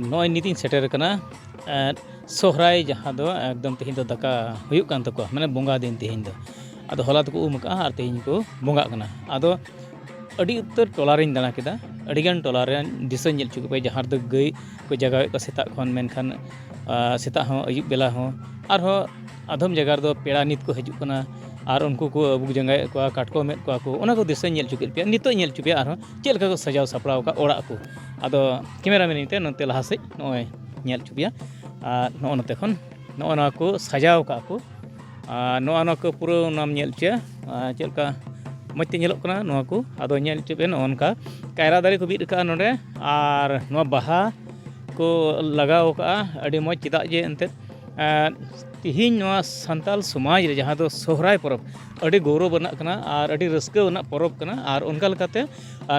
नॉय Nitin shutter कना सोहराय जहाँ दो एकदम तेहिं दो दाका हुयुक कान तको माने बोंगा दिन तेहिं दो आदो होला तको उम का आर तेहिं को बोंगा कना आदो अड़ी उत्तर टोलारिन दाना केदा अड़ीगान टोलारेन दिसा नेल चुके पे जहाँ दो गई को जगह को सेता खन मेनखान सेता हो अयुब बेला हो आर हो आधम जगह दो पेड़ा नित को हजु कना आर उनको को अबुग जंगाय को काटको मेद को ओना को दिसा नेल चुके पे नितो नेल चुके आर हो चेल का को सजाव सपड़ाव का ओड़ा को आदो कैमरा मैन इते नते लहा से नय नेल चुपिया नो नते खन नो ना को सजाव का को नो ना को पूरा नाम नेल चे चेल का मते नेलक कना नो को आदो नेल चुपे नोनका कायरा दारे को बिद का नोडे आर नो बहा को लगाव का अडी मज चिदा जे एंते तिहिन नवा संताल समाज रे जहाँ दो सोहराय परब अडी गौरव बना कना आर अडी रस्का बना परब कना आर उनका लकाते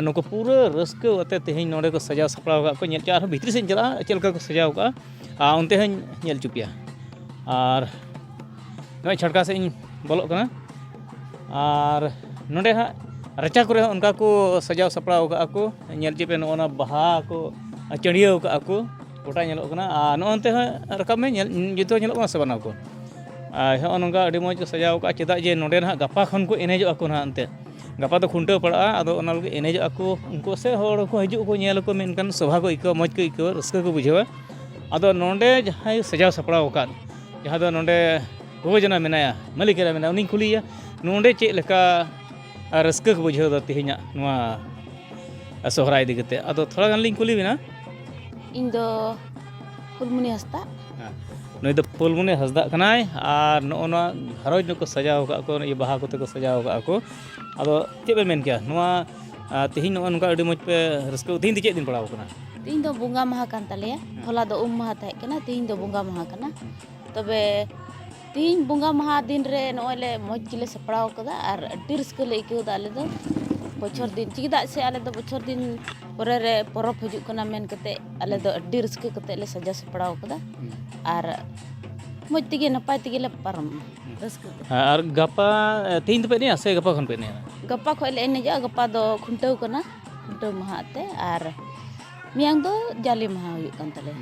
नुको पूरा रस्का अते तिहिन नोडे को सजाव सपड़ाव का को नेल चा आर भितरी से चला चलका को सजाव का उनते हन नेल चुपिया आर नय छड़का से बोलो कना आर नोडे हा रचा करे उनका को सजाव सपड़ाव का को नेल चुपे नोना बहा को चढ़ियाव का को गोटा नेलो कना नोनते रकाब में जुतो नेलो कना से बनाव को हो नंगा अडी मज सजाव का चेदा जे नोडे ना गपा खन को एनेजो को ना अंते गपा तो खुंटे पड़ा आदो ओना लगे एनेजो को उनको से होड़ को हजू को नेल को मेनकान सभा को इको मज को इको रस्का को बुझेवा आदो नोंडे जहां सजाव सपड़ाव का जहां दो नोंडे गोजना मेनाया मालिकेरा मेना उनी कुलिया नोंडे चे लेका रस्का को बुझेव द तिहिना नवा सोहराय दिगते आदो थोड़ा गान लिंग कुली बिना इन दो फुलमुनी हस्ता नई दो फुलमुनी हस्दा कनाय आर नोना घरोज नको सजाव का को ये बहा कोते को सजाव का को आदो चे बे मेन किया नवा तिहिन नोनका अडी मज पे रस्का तिहिन चे दिन पड़ाव कना तीन दो बुंगा महा कान तलेया होला दो महा ताहे कना तीन दो बुंगा महा कना तबे तीन बुंगा महा दिन रे नोले मज किले सपड़ाव कदा आर अड्डी रस्का ले इको दाले दो बछर दिन चिदा से आले दो बछर दिन परे रे परब हजु कना मेन कते आले दो अड्डी रस्का कते ले सजा सपड़ाव कदा आर मज तिगे नपाय तिगे ले परम रस्का आर गपा तीन पे ने से गपा खन पे ने गपा खोले एने जा गपा दो खुंटाव कना खुंटाव महा ते आर मियांग दो जाली महा हुई कान तले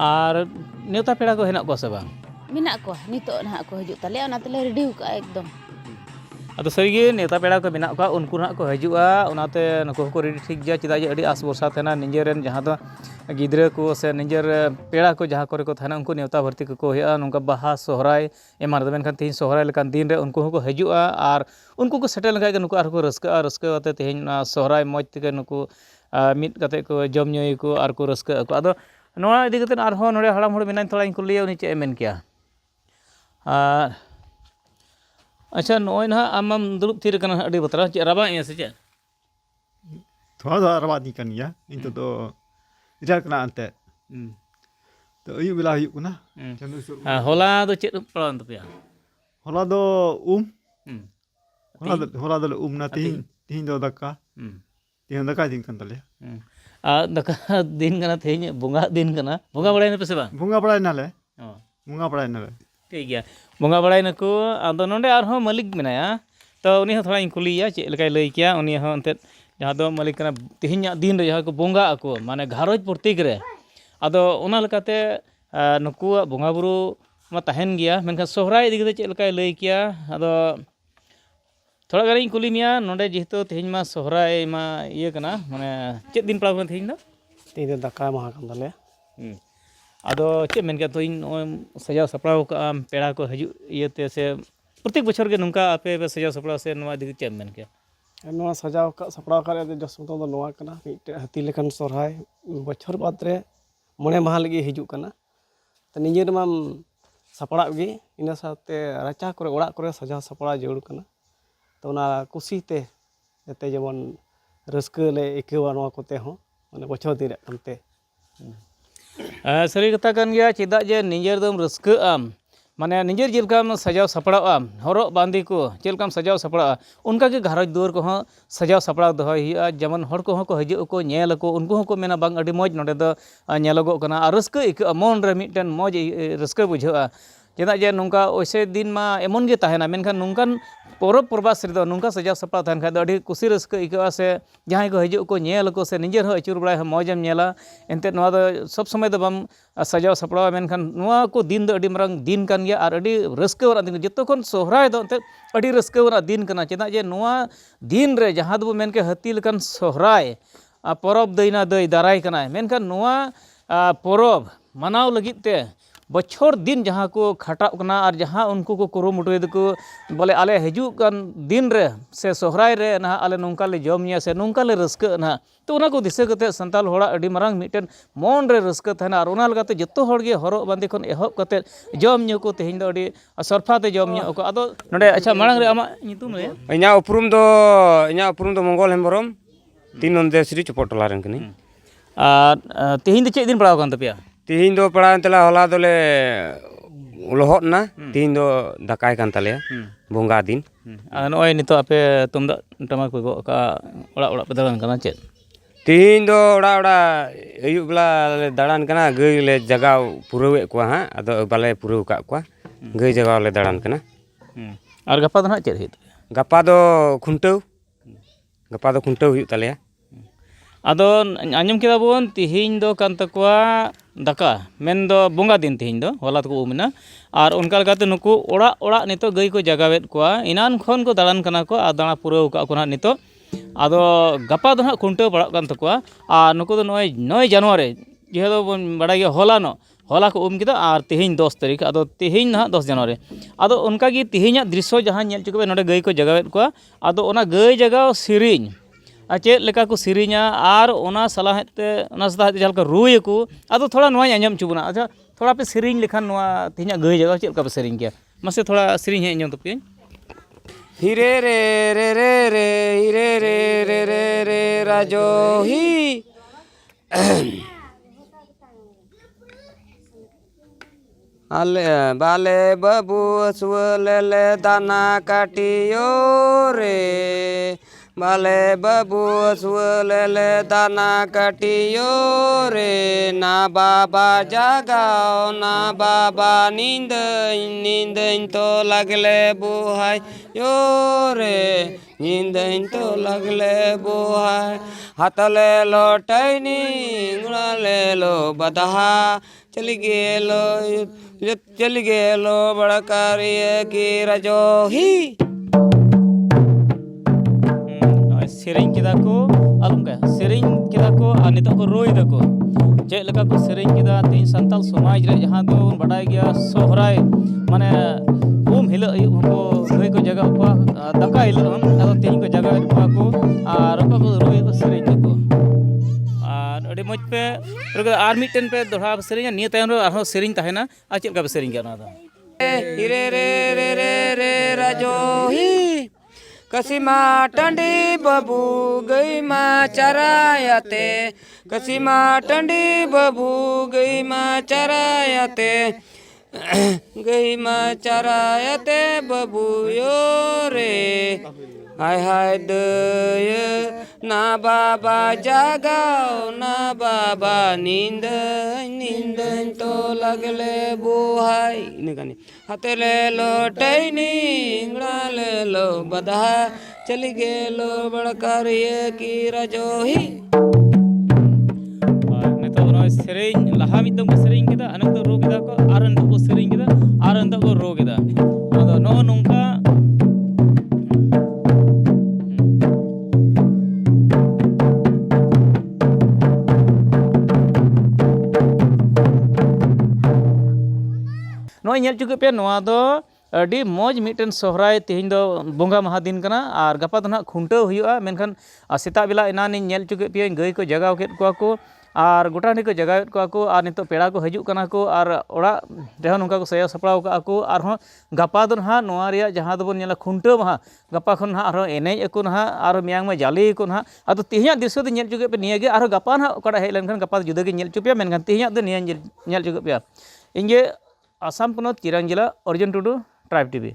आर नेवता पेड़ा को हेना को से बांग मिना को नितो ना को हजु तले ओना तले रेडी का एकदम आदो सरीगे नेवता पेड़ा को बिना का उनको ना को हजुआ ओनाते नको को रेडी ठीक गया चिदा जे अडी आस वर्षा थेना निजेरन जहां दो गिद्रा को से निजेर पेड़ा को जहां करे को थेना उनको नेवता भर्ती को होया नुका बहा सोहराय एमान दबेन खान तीन सोहराय लेकान दिन रे उनको को हजुआ आर उनको को सेटल लगा के नुको आर को रस्का रस्का अते तेहिन सोहराय मज ते नुको मिट कते को जम ᱧᱩᱭ को आर को रस्का को आदो नोआ इदि कते आर हो नोडे हड़ाम हड़ मेनान थोड़ा इनको लिया उनी चे मेन किया अच्छा नोय ना आम दुरुब थीर कना अडी बतरा चे राबा ए से चे थोड़ा थोड़ा रवा दी कन गया इंतो तो इधर कना अंते तो अयु बेला हुयुक कना चंदू सुर होला दो चे पड़ान तपिया होला दो होला दो ना तीन दो दक्का तीन दक्का दिन कन तले दका दिन कना तेहिन बोंगा दिन कना बोंगा बड़ाय ने पे से बा बुंगा पड़ाय नाले बुंगा पड़ाय नाले ठीक गया बोंगा बड़ाय नको आदो नोंडे आर हो मालिक मेनाया तो उनी हो थोड़ा कुलिया चे लेकाय लई किया उनी हो अंते जहाँ दो मालिक कना तिहिन दिन रे जहाँ को बोंगा ako माने घारोज प्रतीक रे आदो ओना लकाते नुकु बोंगा बुरु मा तहन गया मेनखान सोहराय इदि कते चे लेकाय लई किया आदो थोड़ा गानी कुली मिया नोंडे जेहेतु तेहिन मा सोहराय मा इया कना माने चे दिन पड़ाव कना तेहिन तीन दाका महा कान तले आदो चे मेन के तो इन सजाव सपड़ाव का पेड़ा को हजु इयते से प्रत्येक बछर के नुका आपे सजाव सपड़ाव से नवा दिग चे मेन के नवा सजाव का सपड़ाव का जसमतो दो नवा कना मिटे हाथी लेखन सोहराय बछर बाद रे मणे माह लगी हिजु कना त निजेर माम सपड़ा गे इना साथे राचा करे ओड़ा करे सजाव सपड़ा जरूर कना तो ना कुसी ते जते जेमन रस्का ले इकेवा नवा कोते हो माने बछर दिन अंते सरी कथा कान गया चिदा जे निजेर दम रस्का आम माने निजेर जेलकाम सजाव सपड़ा आम हरक बांदी को जेलकाम सजाव सपड़ा उनका के घरज दुआर को सजाव सपड़ा दोहय हिया जेमन हर को हजू को नेल को उनको को मेना बांग अडी मज नोडे दो नेलगो कना रस्का इक मन रे मिटन मज रस्का बुझा चेदा जे नौका वैसे दिन मा एमन गे तहना मेनखान नौकान परब प्रबास रेदो नौका सजाव सपड़ा तहन खाय दो अड़ी कुसी रस्का इकावा से जहां को हिजुग को नेल को से निजेर हो अचुर बड़ा मौजम नेला एनते नोआ दो सब समय दो बम सजाव सपड़ा मेनखान नोआ को दिन दो अड़ी मारंग दिन कान गया और अड़ी रस्का वाला दिन जतो खन सोहराय दो एनते अड़ी रस्का वाला दिन कना चेदा जे नोआ दिन रे जहां दो मेनके हाती लेकान सोहराय परब दैना दै दाराय कना मेनखान नोआ परब मनाव लगित ते बछर दिन जहाँ को खटाव कना और जहाँ उनको को कुरुमुटुय दको बोले आले हिजुग कान दिन रे से सोहराय रे ना आले नौका ले जमनिया से नौका ले रस्का ना तो उना को दिशा कते संताल होड़ा अडी मारंग मिटन मन रे रस्का थाना और उना लगाते जत्तो हर गे हरो बांदे खन एहब कते जम न्यू को तेहिं दो अडी सरफाते जम न्यू को आदो नडे अच्छा मारंग रे आमा नितुम रे इना उपरुम दो मंगल हेम्बरम 3 नंदे श्री चोपड़ टोला रेन कनी और तेहिं दो चेक दिन पड़ाव कान तपिया तीन दो पड़ा तला होला दोले लोहत ना तीन दो दकाय कान तले बोंगा दिन नॉय नितो आपे तुमदा टमाक पे गो का ओड़ा ओड़ा पे दड़ान कना चेक तीन दो ओड़ा ओड़ा अयुब बेला दाड़ान कना गई ले जगाव पुरवे को हां अदो बाले पुरव का को गई जगाव ले दाड़ान कना और गप्पा दो ना चेक हित गप्पा दो खुंटव हुई तले आदो आंजम केदा बोन तिहिं दो कान तकवा दाका मेन दो बोंगा दिन तिहिं दो होला तको उमना और उनका लगाते नुकु ओड़ा ओड़ा नितो गई को जगावेत कोआ इनान खन को दाड़ान कना को आ दाणा पुरव का को ना नितो आदो गप्पा दो ना खुंटव पड़ा कान तकवा आ नुकु दो 9 जनवरी जे दो बड़ा गया होला को उम किदा और तिहिं 10 तारीख आदो तिहिं ना 10 जनवरी आदो उनका गी तिहिं दृश्य जहां नेल चुके नोडे गई को जगावेत कोआ आदो ओना गई जगाव सिरिंग चेक लेका को सिरिंगा और ओना सलाहते ओना सलाहते जहां को रुय को आदो थोड़ा नोआ आंजम चुबना अच्छा थोड़ा पे सिरिंग लेखान नोआ तिहिं गई जगाव चेक का पे सिरिंग के मसे थोड़ा सिरिंग है आंजम तपे हिरे रे रे रे रे हिरे रे रे रे रे राजो ही आले बाले बाबू असवले ले दाना काटियो रे बाले बाबू असवले ले दाना काटियो रे ना बाबा जागाओ ना बाबा नींद नींद तो लगले बुहाई यो रे नींद तो लगले बुहाई हाथले लो टैनी गुणा ले लो बदहा चली गेलो बड़ा कार्य की रजो ही सेरिंग किदा को आलम का सेरिंग किदा को आ नितो को रोय दको चेक लेका को सेरिंग किदा तीन संताल समाज रे जहां दो बड़ाय गया सोहराय माने उम हिलो को रोय को जगह को दका हिलो आदो तीन को जगह को और को रोय को सेरिंग को और अडी मज पे आर मिटन पे दोहरा सेरिंग निय तायन रो आरो सेरिंग ताहेना आ चेक का सेरिंग के ना दा हिरे रे रे रे रे राजो ही कसीमा टंडी बबू गई माँ चरायाते कसीमा टंडी बबू गई माँ चरायाते गई माँ चरायाते बबू यो रे हाय हाय दय ना बाबा जागाओ ना बाबा नींद नींद तो लगले बुहाई इनकानी हाथे ले लो टैनी इंगड़ा ले लो बधा चली गेलो बड़कर ये की रजो ही नितो नो सेरिंग लहा मिदम को सेरिंग किदा अनक तो रो किदा को आर अंत को सेरिंग किदा आर अंत को रो किदा आदो नो नोंका नोय नेल चुके पे नोआ दो अडी मौज मिटन सोहराय तिहिं दो बोंगा महा दिन कना और गपा दो ना खुंटाव हुआ मेनखान सेता बेला इनानी नेल चुके पे गई को जगाव केत को और गोटा को जगावेत को और नितो पेड़ा को हजू कना को और ओड़ा रेहो नोंका को सया सपड़ाव का को और हो गपा दो ना नोआ रिया जहां दो बोन नेला खुंटाव महा गपा खन ना और एनेज अको ना और मियांग में जाली को ना अदो तिहिं दृश्य दो नेल चुके पे निये गे और गपा ना ओकड़ा हेज लेनखान गपा जुदा गे नेल चुके मेनखान तिहिं दो निये नेल चुके पे इंगे आसाम पनत चिरांग जिला अर्जुन टुडू ट्राइब टीवी।